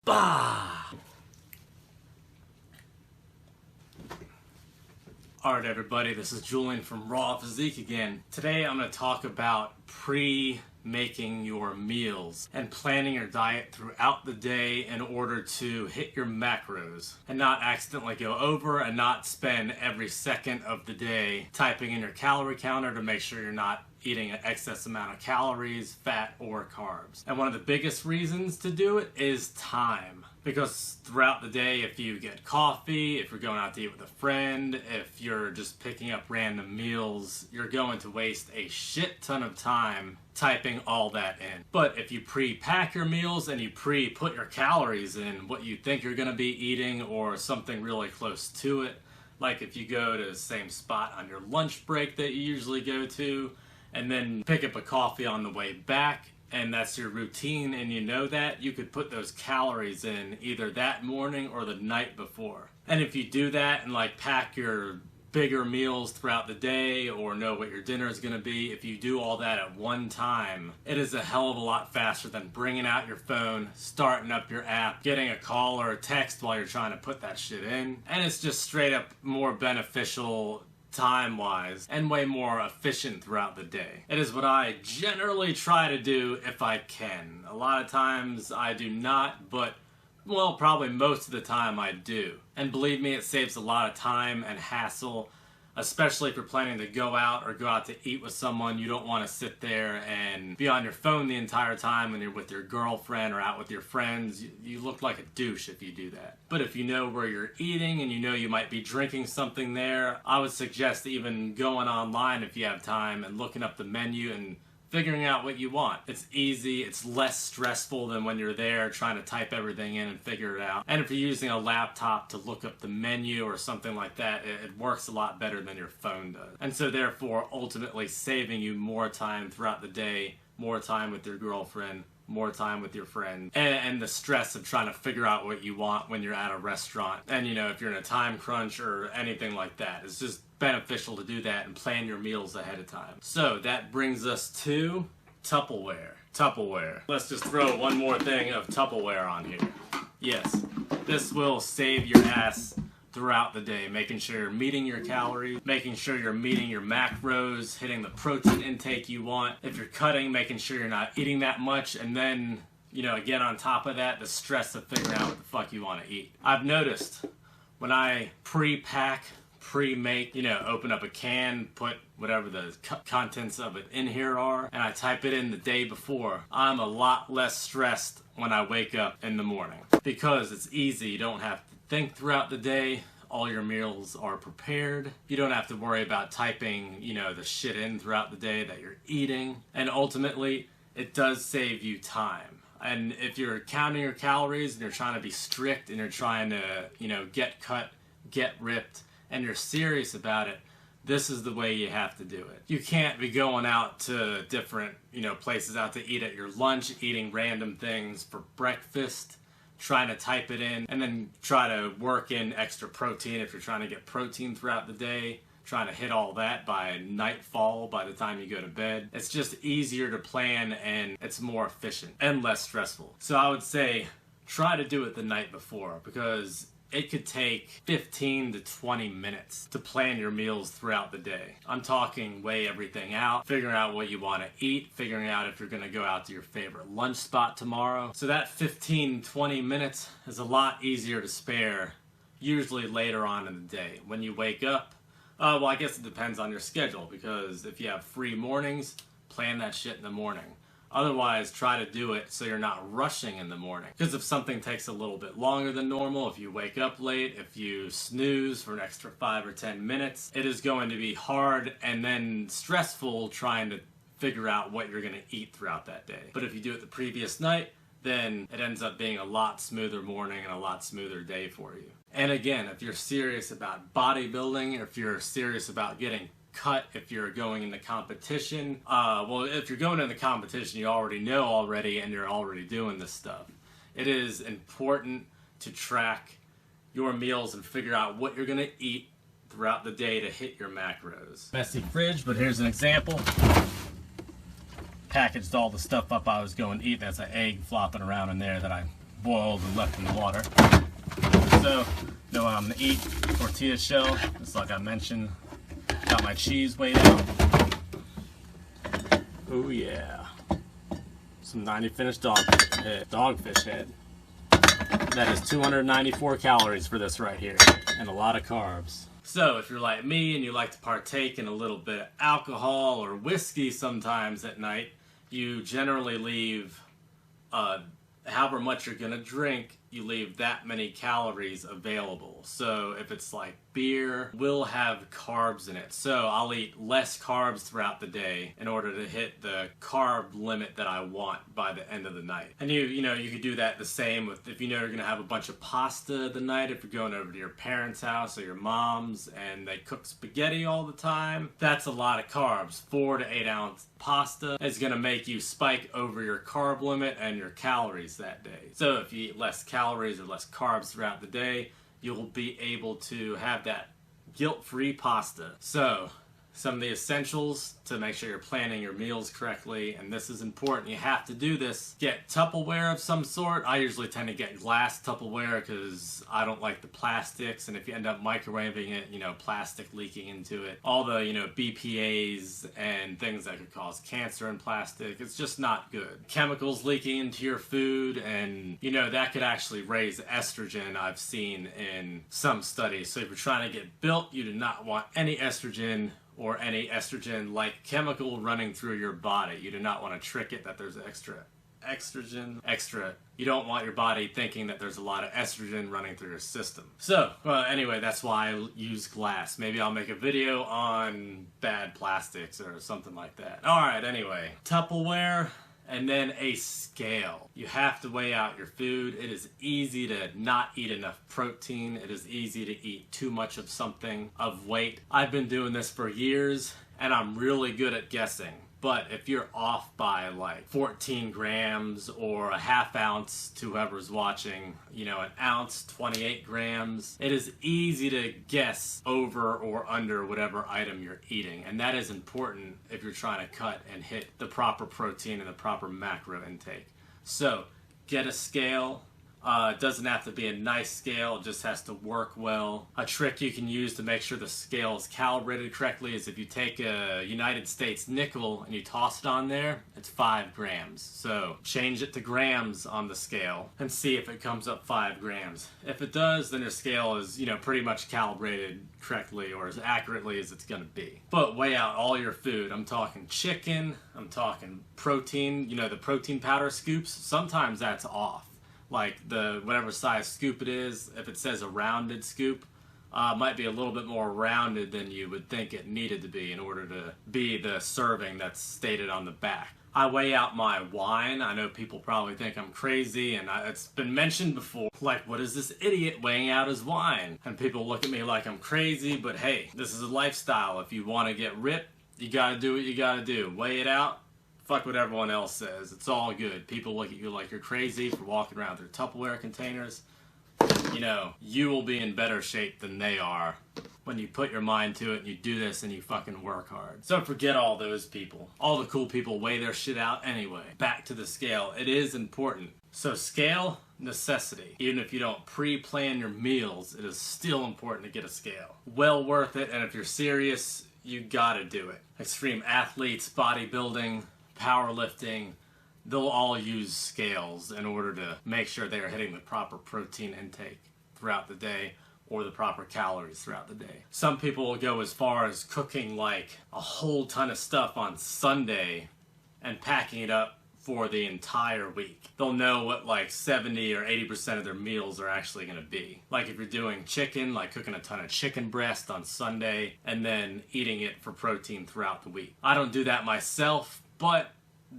Bah! Alright everybody, this is Julian from RawPhysique again. Today I'm going to talk about pre-making your meals and planning your diet throughout the day in order to hit your macros and not accidentally go over and not spend every second of the day typing in your calorie counter to make sure you're not eating an excess amount of calories, fat, or carbs. And one of the biggest reasons to do it is time. Because throughout the day, if you get coffee, if you're going out to eat with a friend, if you're just picking up random meals, you're going to waste a shit ton of time typing all that in. But if you pre-pack your meals and you pre-put your calories in, what you think you're going to be eating or something really close to it, like if you go to the same spot on your lunch break that you usually go to, and then pick up a coffee on the way back, and that's your routine, and you know that, you could put those calories in either that morning or the night before. And if you do that and like pack your bigger meals throughout the day or know what your dinner is going to be, if you do all that at one time, it is a hell of a lot faster than bringing out your phone, starting up your app, getting a call or a text while you're trying to put that shit in. And it's just straight up more beneficial time-wise and way more efficient throughout the day. It is what I generally try to do if I can. A lot of times I do not, but well, probably most of the time I do. And believe me, it saves a lot of time and hassle, especially if you're planning to go out or go out to eat with someone. You don't want to sit there and be on your phone the entire time when you're with your girlfriend or out with your friends. You look like a douche if you do that. But if you know where you're eating and you know you might be drinking something there, I would suggest even going online if you have time and looking up the menu and figuring out what you want. It's easy, it's less stressful than when you're there trying to type everything in and figure it out. And if you're using a laptop to look up the menu or something like that, it works a lot better than your phone does. And so therefore, ultimately saving you more time throughout the day, more time with your girlfriend, more time with your friend, and the stress of trying to figure out what you want when you're at a restaurant. And you know, if you're in a time crunch or anything like that, it's just beneficial to do that and plan your meals ahead of time. So that brings us to Tupperware. Tupperware. Let's just throw one more thing of Tupperware on here. Yes, this will save your ass throughout the day, making sure you're meeting your calories, making sure you're meeting your macros, hitting the protein intake you want. If you're cutting, making sure you're not eating that much, and then, you know, again on top of that, the stress of figuring out what the fuck you want to eat. I've noticed when I pre-pack, pre-make, you know, open up a can, put whatever the contents of it in here are, and I type it in the day before, I'm a lot less stressed when I wake up in the morning. Because it's easy, you don't have to think throughout the day, all your meals are prepared, you don't have to worry about typing, you know, the shit in throughout the day that you're eating, and ultimately, it does save you time. And if you're counting your calories and you're trying to be strict and you're trying to, you know, get cut, get ripped, and you're serious about it, this is the way you have to do it. You can't be going out to different, you know, places out to eat at your lunch, eating random things for breakfast, trying to type it in, and then try to work in extra protein if you're trying to get protein throughout the day, trying to hit all that by nightfall by the time you go to bed. It's just easier to plan and it's more efficient and less stressful. So I would say try to do it the night before, because it could take 15 to 20 minutes to plan your meals throughout the day. I'm talking weigh everything out, figuring out what you want to eat, figuring out if you're going to go out to your favorite lunch spot tomorrow. So that 15, 20 minutes is a lot easier to spare, usually later on in the day. When you wake up, well, I guess it depends on your schedule, because if you have free mornings, plan that shit in the morning. Otherwise, try to do it so you're not rushing in the morning. Because if something takes a little bit longer than normal, if you wake up late, if you snooze for an extra 5 or 10 minutes, it is going to be hard and then stressful trying to figure out what you're going to eat throughout that day. But if you do it the previous night, then it ends up being a lot smoother morning and a lot smoother day for you. And again, if you're serious about bodybuilding, if you're serious about getting cut, if you're going into competition, well, if you're going into competition, you already know already and you're already doing this stuff. It is important to track your meals and figure out what you're going to eat throughout the day to hit your macros. Messy fridge, but here's an example. Packaged all the stuff up I was going to eat. That's an egg flopping around in there that I boiled and left in the water. So, know what I'm gonna eat. Tortilla shell, just like I mentioned. Got my cheese weighed out. Oh yeah. Some 90 finished dogfish head. That is 294 calories for this right here, and a lot of carbs. So if you're like me and you like to partake in a little bit of alcohol or whiskey sometimes at night, you generally leave however much you're gonna drink, you leave that many calories available. So if it's like beer, will have carbs in it. So I'll eat less carbs throughout the day in order to hit the carb limit that I want by the end of the night. And you know, you could do that the same with if you know you're gonna have a bunch of pasta the night, if you're going over to your parents' house or your mom's and they cook spaghetti all the time. That's a lot of carbs. 4 to 8 ounce pasta is gonna make you spike over your carb limit and your calories that day. So if you eat less calories or less carbs throughout the day, you'll be able to have that guilt-free pasta. So, some of the essentials to make sure you're planning your meals correctly, and this is important, you have to do this. Get Tupperware of some sort. I usually tend to get glass Tupperware because I don't like the plastics, and if you end up microwaving it, you know, plastic leaking into it. All the, you know, BPAs and things that could cause cancer in plastic, it's just not good. Chemicals leaking into your food, and, you know, that could actually raise estrogen, I've seen in some studies. So if you're trying to get built, you do not want any estrogen or any estrogen-like chemical running through your body. You do not want to trick it that there's extra. You don't want your body thinking that there's a lot of estrogen running through your system. So, well, anyway, that's why I use glass. Maybe I'll make a video on bad plastics or something like that. Alright, anyway. Tupperware. And then a scale. You have to weigh out your food. It is easy to not eat enough protein. It is easy to eat too much of something of weight. I've been doing this for years and I'm really good at guessing. But if you're off by like 14 grams or a half ounce to whoever's watching, you know, an ounce, 28 grams, it is easy to guess over or under whatever item you're eating. And that is important if you're trying to cut and hit the proper protein and the proper macro intake. So get a scale. It doesn't have to be a nice scale, it just has to work well. A trick you can use to make sure the scale is calibrated correctly is if you take a United States nickel and you toss it on there, it's 5 grams. So change it to grams on the scale and see if it comes up 5 grams. If it does, then your scale is, you know, pretty much calibrated correctly or as accurately as it's gonna be. But weigh out all your food. I'm talking chicken, I'm talking protein, you know, the protein powder scoops, sometimes that's off. Like the whatever size scoop it is, if it says a rounded scoop, might be a little bit more rounded than you would think it needed to be in order to be the serving that's stated on the back. I weigh out my wine. I know people probably think I'm crazy, and it's been mentioned before, like, what is this idiot weighing out his wine? And people look at me like I'm crazy, but hey, this is a lifestyle. If you want to get ripped, you gotta do what you gotta do. Weigh it out. Fuck what everyone else says. It's all good. People look at you like you're crazy for walking around with their Tupperware containers. You know, you will be in better shape than they are when you put your mind to it and you do this and you fucking work hard. So forget all those people. All the cool people weigh their shit out anyway. Back to the scale. It is important. So scale, necessity. Even if you don't pre-plan your meals, it is still important to get a scale. Well worth it, and if you're serious, you gotta do it. Extreme athletes, bodybuilding, powerlifting, they'll all use scales in order to make sure they are hitting the proper protein intake throughout the day or the proper calories throughout the day. Some people will go as far as cooking like a whole ton of stuff on Sunday and packing it up for the entire week. They'll know what like 70 or 80% of their meals are actually going to be. Like if you're doing chicken, like cooking a ton of chicken breast on Sunday and then eating it for protein throughout the week. I don't do that myself, but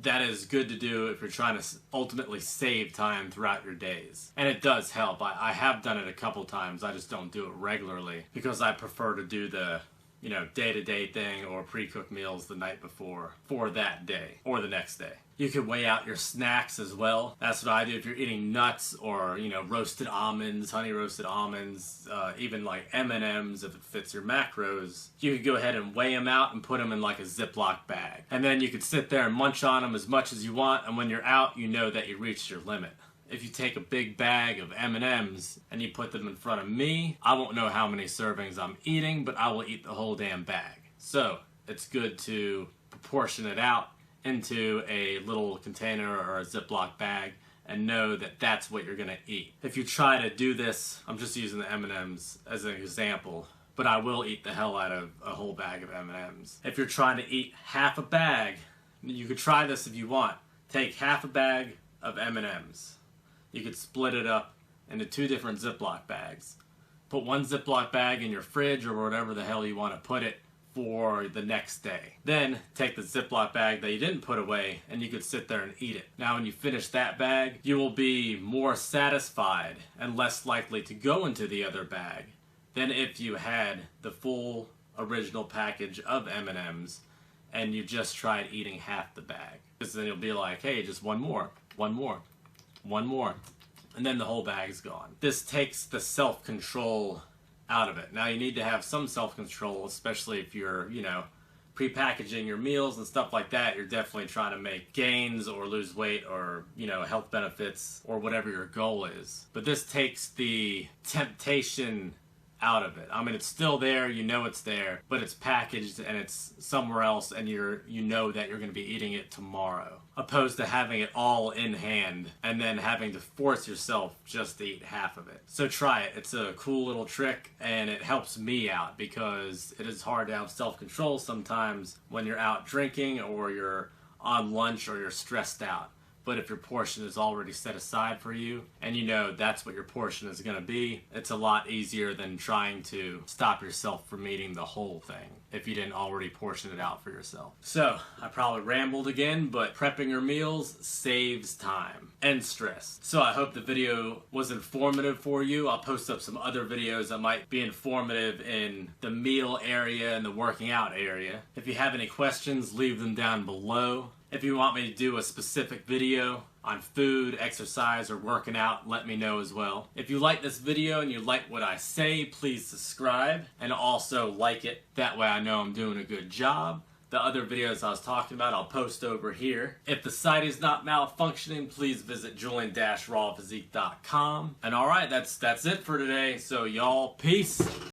that is good to do if you're trying to ultimately save time throughout your days. And it does help. I have done it a couple times. I just don't do it regularly because I prefer to do the, you know, day-to-day thing or pre-cooked meals the night before for that day or the next day. You can weigh out your snacks as well. That's what I do if you're eating nuts or, you know, roasted almonds, honey roasted almonds, even like M&Ms if it fits your macros. You could go ahead and weigh them out and put them in like a Ziploc bag. And then you could sit there and munch on them as much as you want, and when you're out, you know that you reached your limit. if you take a big bag of M&Ms and you put them in front of me, I won't know how many servings I'm eating, but I will eat the whole damn bag. So it's good to proportion it out into a little container or a Ziploc bag and know that that's what you're gonna eat. If you try to do this, I'm just using the M&Ms as an example, but I will eat the hell out of a whole bag of M&Ms. If you're trying to eat half a bag, you could try this if you want. Take half a bag of M&Ms. You could split it up into 2 different Ziploc bags. Put one Ziploc bag in your fridge or whatever the hell you want to put it for the next day. Then take the Ziploc bag that you didn't put away and you could sit there and eat it. Now when you finish that bag, you will be more satisfied and less likely to go into the other bag than if you had the full original package of M&Ms and you just tried eating half the bag. Because then you'll be like, hey, just one more, and then the whole bag's gone. This takes the self-control out of it. Now you need to have some self-control, especially if you're, pre-packaging your meals and stuff like that. You're definitely trying to make gains or lose weight or, health benefits or whatever your goal is. But this takes the temptation out of it. I mean, it's still there, it's there, but it's packaged and it's somewhere else and you know that you're going to be eating it tomorrow, opposed to having it all in hand and then having to force yourself just to eat half of it. So try it. It's a cool little trick and it helps me out because it is hard to have self-control sometimes when you're out drinking or you're on lunch or you're stressed out. But if your portion is already set aside for you and you know that's what your portion is going to be, it's a lot easier than trying to stop yourself from eating the whole thing if you didn't already portion it out for yourself. So, I probably rambled again, but prepping your meals saves time and stress. So I hope the video was informative for you. I'll post up some other videos that might be informative in the meal area and the working out area. If you have any questions, leave them down below. If you want me to do a specific video on food, exercise, or working out, let me know as well. If you like this video and you like what I say, please subscribe and also like it. That way I know I'm doing a good job. The other videos I was talking about, I'll post over here. If the site is not malfunctioning, please visit Julian-RawPhysique.com. And alright, that's it for today. So y'all, peace.